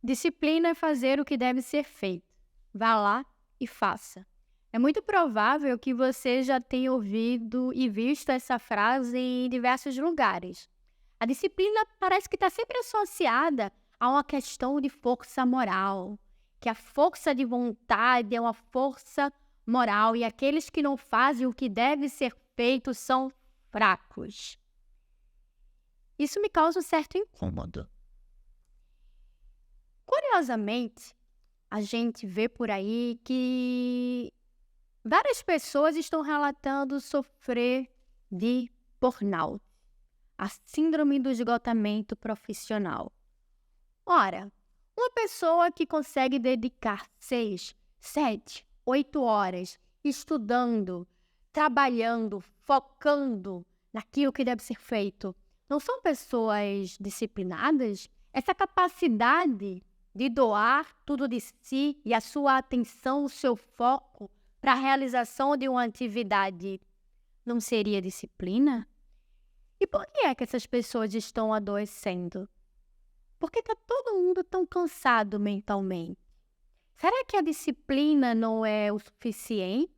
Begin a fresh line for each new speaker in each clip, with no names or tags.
Disciplina é fazer o que deve ser feito. Vá lá e faça. É muito provável que você já tenha ouvido e visto essa frase em diversos lugares. A disciplina parece que está sempre associada a uma questão de força moral, que a força de vontade é uma força moral e aqueles que não fazem o que deve ser feito são fracos. Isso me causa um certo incômodo. Curiosamente, a gente vê por aí que várias pessoas estão relatando sofrer de burnout, a síndrome do esgotamento profissional. Ora, uma pessoa que consegue dedicar 6, 7, 8 horas estudando, trabalhando, focando naquilo que deve ser feito, não são pessoas disciplinadas? Essa capacidade de doar tudo de si e a sua atenção, o seu foco para a realização de uma atividade não seria disciplina? E por que é que essas pessoas estão adoecendo? Porque está todo mundo tão cansado mentalmente. Será que a disciplina não é o suficiente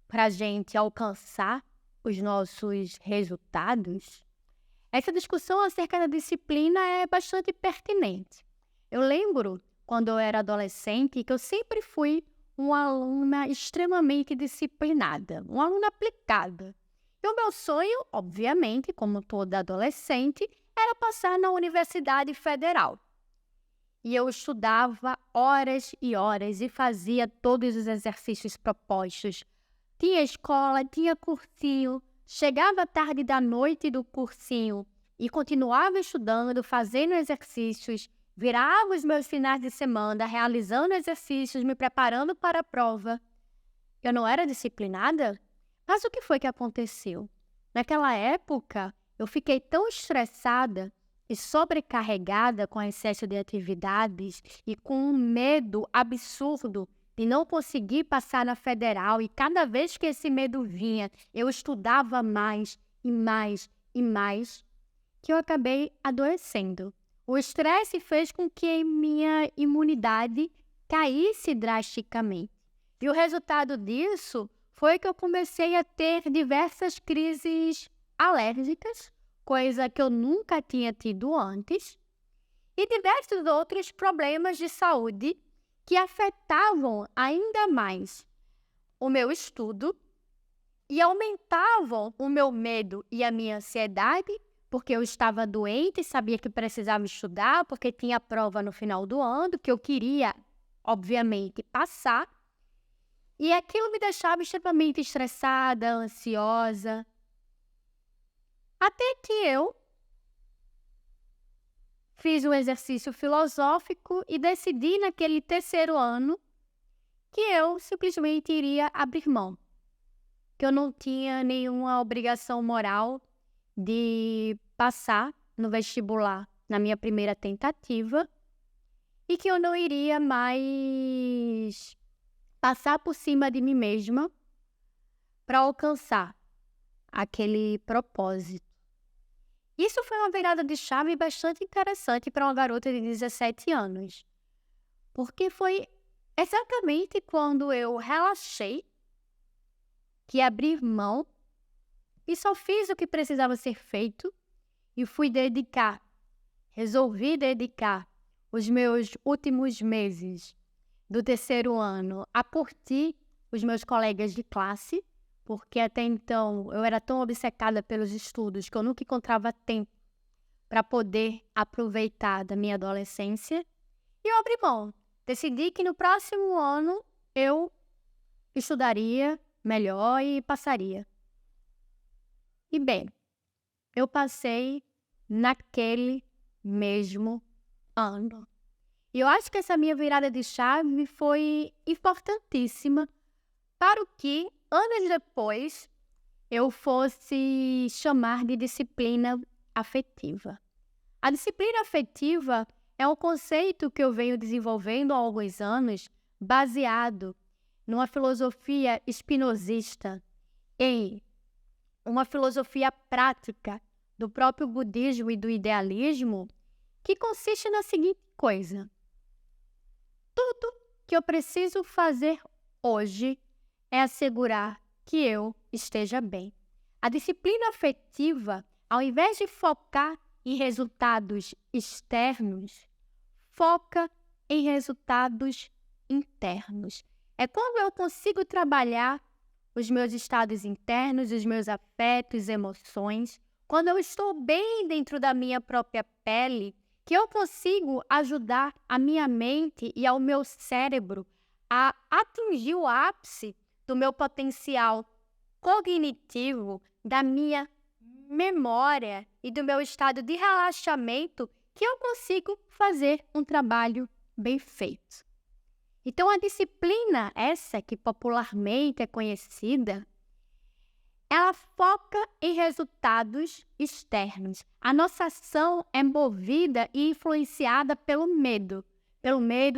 para a gente alcançar os nossos resultados? Essa discussão acerca da disciplina é bastante pertinente. Eu lembro, quando eu era adolescente, que eu sempre fui uma aluna extremamente disciplinada, uma aluna aplicada. E o meu sonho, obviamente, como toda adolescente, era passar na Universidade Federal. E eu estudava horas e horas e fazia todos os exercícios propostos. Tinha escola, tinha cursinho, chegava tarde da noite do cursinho e continuava estudando, fazendo exercícios, virava os meus finais de semana realizando exercícios, me preparando para a prova. Eu não era disciplinada? Mas o que foi que aconteceu? Naquela época, eu fiquei tão estressada e sobrecarregada com excesso de atividades e com um medo absurdo de não conseguir passar na federal. E cada vez que esse medo vinha, eu estudava mais e mais e mais, que eu acabei adoecendo. O estresse fez com que minha imunidade caísse drasticamente. E o resultado disso foi que eu comecei a ter diversas crises alérgicas, coisa que eu nunca tinha tido antes, e diversos outros problemas de saúde que afetavam ainda mais o meu estudo e aumentavam o meu medo e a minha ansiedade, porque eu estava doente e sabia que precisava estudar, porque tinha prova no final do ano, que eu queria, obviamente, passar. E aquilo me deixava extremamente estressada, ansiosa. Até que eu fiz um exercício filosófico e decidi naquele terceiro ano que eu simplesmente iria abrir mão. Que eu não tinha nenhuma obrigação moral de passar no vestibular na minha primeira tentativa e que eu não iria mais passar por cima de mim mesma para alcançar aquele propósito. Isso foi uma virada de chave bastante interessante para uma garota de 17 anos, porque foi exatamente quando eu relaxei, que abri mão e só fiz o que precisava ser feito e resolvi dedicar os meus últimos meses do terceiro ano a curtir os meus colegas de classe, porque até então eu era tão obcecada pelos estudos que eu nunca encontrava tempo para poder aproveitar da minha adolescência. E eu abri mão. Decidi que no próximo ano eu estudaria melhor e passaria. E bem, eu passei naquele mesmo ano. E eu acho que essa minha virada de chave foi importantíssima para o que, anos depois, eu fosse chamar de disciplina afetiva. A disciplina afetiva é um conceito que eu venho desenvolvendo há alguns anos, baseado numa filosofia espinosista, em uma filosofia prática do próprio budismo e do idealismo, que consiste na seguinte coisa: que eu preciso fazer hoje é assegurar que eu esteja bem. A disciplina afetiva, ao invés de focar em resultados externos, foca em resultados internos. É quando eu consigo trabalhar os meus estados internos, os meus afetos, emoções, quando eu estou bem dentro da minha própria pele, que eu consigo ajudar a minha mente e ao meu cérebro a atingir o ápice do meu potencial cognitivo, da minha memória e do meu estado de relaxamento, que eu consigo fazer um trabalho bem feito. Então, a disciplina, essa que popularmente é conhecida, ela foca em resultados externos. A nossa ação é movida e influenciada pelo medo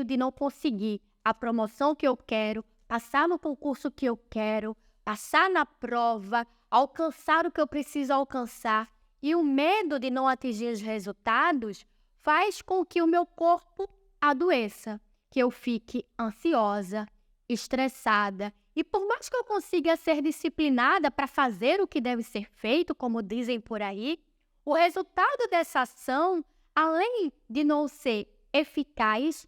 de não conseguir a promoção que eu quero, passar no concurso que eu quero, passar na prova, alcançar o que eu preciso alcançar. E o medo de não atingir os resultados faz com que o meu corpo adoeça, que eu fique ansiosa, estressada. E por mais que eu consiga ser disciplinada para fazer o que deve ser feito, como dizem por aí, o resultado dessa ação, além de não ser eficaz,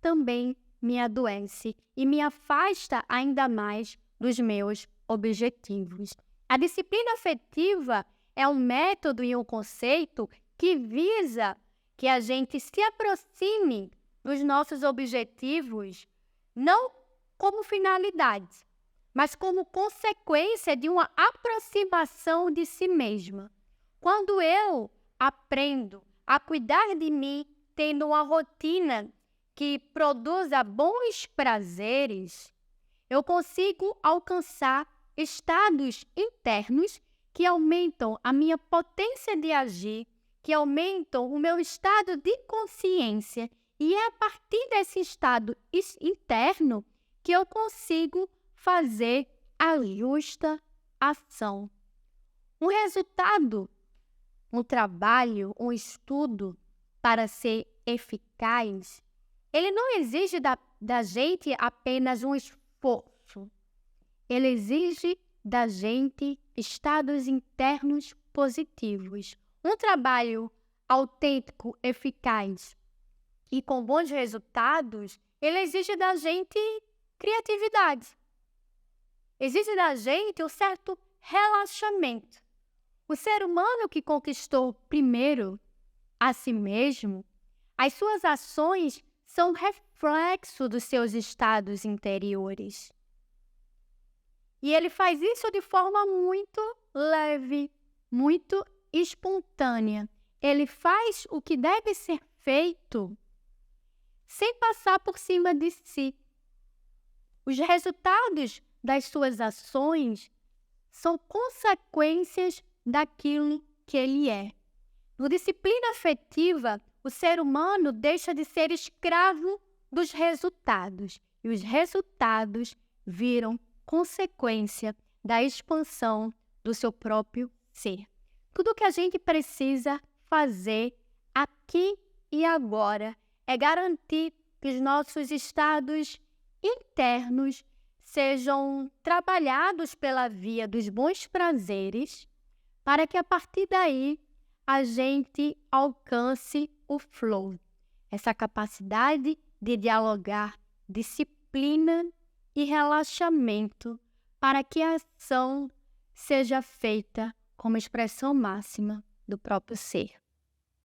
também me adoece e me afasta ainda mais dos meus objetivos. A disciplina afetiva é um método e um conceito que visa que a gente se aproxime dos nossos objetivos, não como finalidade, mas como consequência de uma aproximação de si mesma. Quando eu aprendo a cuidar de mim, tendo uma rotina que produza bons prazeres, eu consigo alcançar estados internos que aumentam a minha potência de agir, que aumentam o meu estado de consciência. E é a partir desse estado interno que eu consigo fazer a justa ação. Um resultado, um trabalho, um estudo, para ser eficaz, ele não exige da gente apenas um esforço. Ele exige da gente estados internos positivos. Um trabalho autêntico, eficaz e com bons resultados, ele exige da gente criatividade. Exige da gente um certo relaxamento. O ser humano que conquistou primeiro a si mesmo, as suas ações são reflexo dos seus estados interiores. E ele faz isso de forma muito leve, muito espontânea. Ele faz o que deve ser feito sem passar por cima de si. Os resultados das suas ações são consequências daquilo que ele é. No disciplina afetiva, o ser humano deixa de ser escravo dos resultados, e os resultados viram consequência da expansão do seu próprio ser. Tudo o que a gente precisa fazer aqui e agora é garantir que os nossos estados internos sejam trabalhados pela via dos bons prazeres, para que a partir daí a gente alcance o flow, essa capacidade de dialogar disciplina e relaxamento, para que a ação seja feita como expressão máxima do próprio ser.